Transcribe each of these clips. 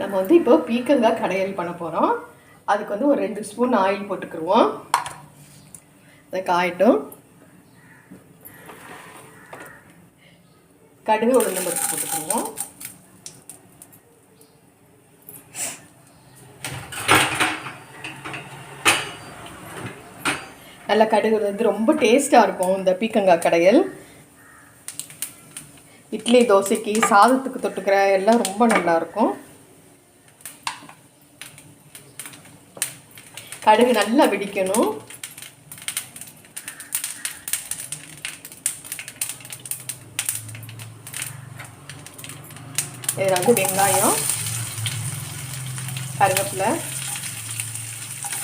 நம்ம வந்து இப்போ பீக்கங்காய் கடையல் பண்ண போகிறோம். அதுக்கு வந்து ஒரு 2 ஸ்பூன் ஆயில் போட்டுக்கிடுவோம். அதை காயட்டும். கடுகு உளுந்தம் பருப்பு போட்டுக்கிடுவோம். நல்லா கடுகு வந்து ரொம்ப டேஸ்ட்டாக இருக்கும் இந்த பீக்கங்காய் கடையல். இட்லி தோசைக்கு சாதத்துக்கு தொட்டுக்கிற எல்லாம் ரொம்ப நல்லாயிருக்கும். கடுகு நல்லா வெடிக்கணும். இதில் வந்து வெங்காயம், கருவேப்பிலை,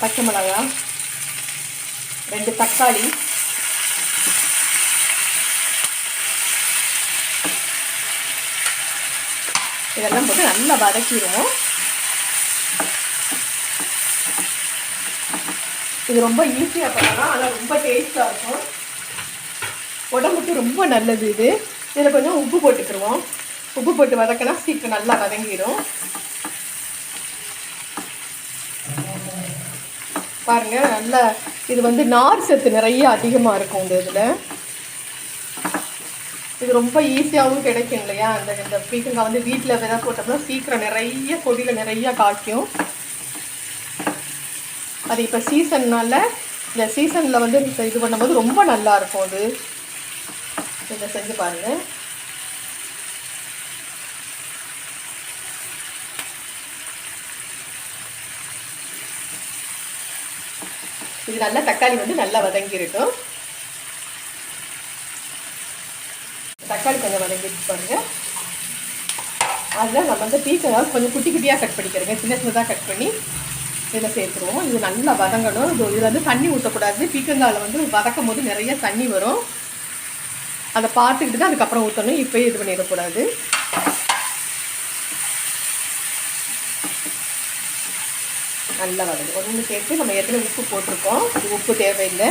பச்சை மிளகாய், 2 தக்காளி, இதெல்லாம் போட்டு நல்லா வதக்கிடுவோம். இது ரொம்ப ஈஸியாக பண்ணலாம், ஆனால் ரொம்ப டேஸ்ட்டாக இருக்கும். உடம்புக்கு ரொம்ப நல்லது இது. இதில் கொஞ்சம் உப்பு போட்டுக்கிடுவோம். உப்பு போட்டு வதக்கினா சீக்கிரம் நல்லா வதங்கிடும். பாருங்கள், நல்லா இது வந்து நார் சத்து நிறைய அதிகமாக இருக்கும் இந்த இதில். இது ரொம்ப ஈஸியாகவும் கிடைக்கும் இல்லையா. இந்த பீக்கங்காய் வந்து வீட்டில் விதை போட்டோம்னா சீக்கிரம் நிறைய கொடியில் நிறையா காய்க்கும். அது இப்போ சீசன்னால் இந்த சீசனில் வந்து இது பண்ணும்போது ரொம்ப நல்லாயிருக்கும். அது இதை செஞ்சு பாருங்கள். இது நல்லா தக்காளி வந்து நல்லா வதங்கிருக்கும். தக்காளி கொஞ்சம் வதங்கிட்டு பாருங்கள். அதில் நம்ம வந்து பீக்கங்காய் கொஞ்சம் குட்டி குட்டியாக கட் பண்ணிக்கிறோங்க. சின்ன சின்னதாக கட் பண்ணி இதில் சேர்த்துருவோம். இது நல்லா வதங்கணும். இதில் வந்து தண்ணி ஊற்றக்கூடாது. பீக்கங்காயில் வந்து வதக்கும் போது நிறைய தண்ணி வரும். அதை பார்த்துக்கிட்டு தான் அதுக்கப்புறம் ஊற்றணும். இப்போயே இது பண்ணிடக்கூடாது. நல்லா வதங்கும். ஒன்று சேர்த்து நம்ம ஏற்கனவே உப்பு போட்டிருக்கோம். இது உப்பு தேவையில்லை.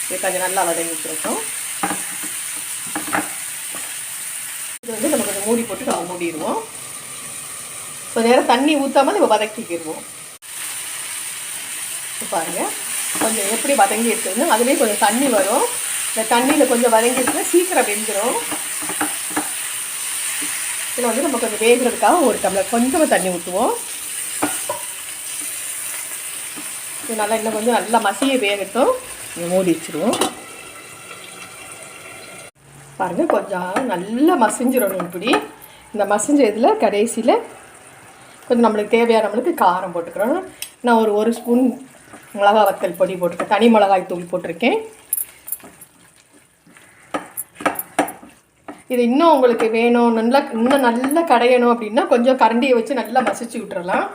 இது கொஞ்சம் நல்லா வதங்கி வச்சுருக்கோம். இது வந்து நம்ம கொஞ்சம் மூடி போட்டு நம்ம மூடிடுவோம். கொஞ்சம் நேரம் தண்ணி ஊற்றாமல் நம்ம வதக்கிக்கிடுவோம். பாருங்கள், கொஞ்சம் எப்படி வதங்கி இருக்குதுன்னு அதுலேயே கொஞ்சம் தண்ணி வரும். இந்த தண்ணியில் கொஞ்சம் வதங்கிடுச்சுன்னா சீக்கிரம் வெந்துடும். இதில் வந்து நம்ம கொஞ்சம் வேகிறதுக்காக ஒரு டம்ளர் கொஞ்சமாக தண்ணி ஊற்றுவோம். இது நல்லா இன்னும் கொஞ்சம் நல்லா மசிய வேகட்டும். மூடி வச்சுருவோம். பாருங்கள், கொஞ்சம் நல்லா மசிஞ்சிடணும். இப்படி இந்த மசிஞ்ச இதில் கடைசியில் கொஞ்சம் நம்மளுக்கு தேவையான நம்மளுக்கு காரம் போட்டுக்கிறோம். நான் ஒரு ஸ்பூன் மிளகாய் வத்தல் பொடி போட்டிருக்கேன். தனி மிளகாய் தூள் போட்டிருக்கேன். இது இன்னும் உங்களுக்கு வேணும், இன்னும் நல்லா கடையணும் அப்படின்னா கொஞ்சம் கரண்டியை வச்சு நல்லா மசிச்சு விட்டுறலாம்.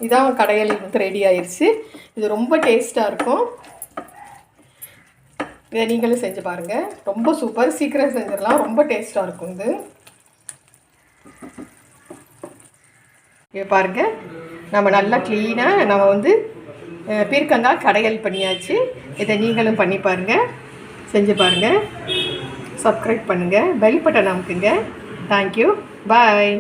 இதான் கடையல் வந்து ரெடி ஆயிடுச்சு. இது ரொம்ப டேஸ்ட்டாக இருக்கும். இதை நீங்களும் செஞ்சு பாருங்கள். ரொம்ப சூப்பர், சீக்கிரம் செஞ்சிடலாம். ரொம்ப டேஸ்ட்டாக இருக்கும் இது. இங்கே பாருங்கள், நம்ம நல்லா க்ளீனாக நம்ம வந்து பீர்க்கங்காய் கடையல் பண்ணியாச்சு. இதை நீங்களும் பண்ணி பாருங்கள், செஞ்சு பாருங்கள். சப்ஸ்கிரைப் பண்ணுங்கள், பெல் பட்டன் அமுக்குங்க. தேங்க்யூ, பாய்.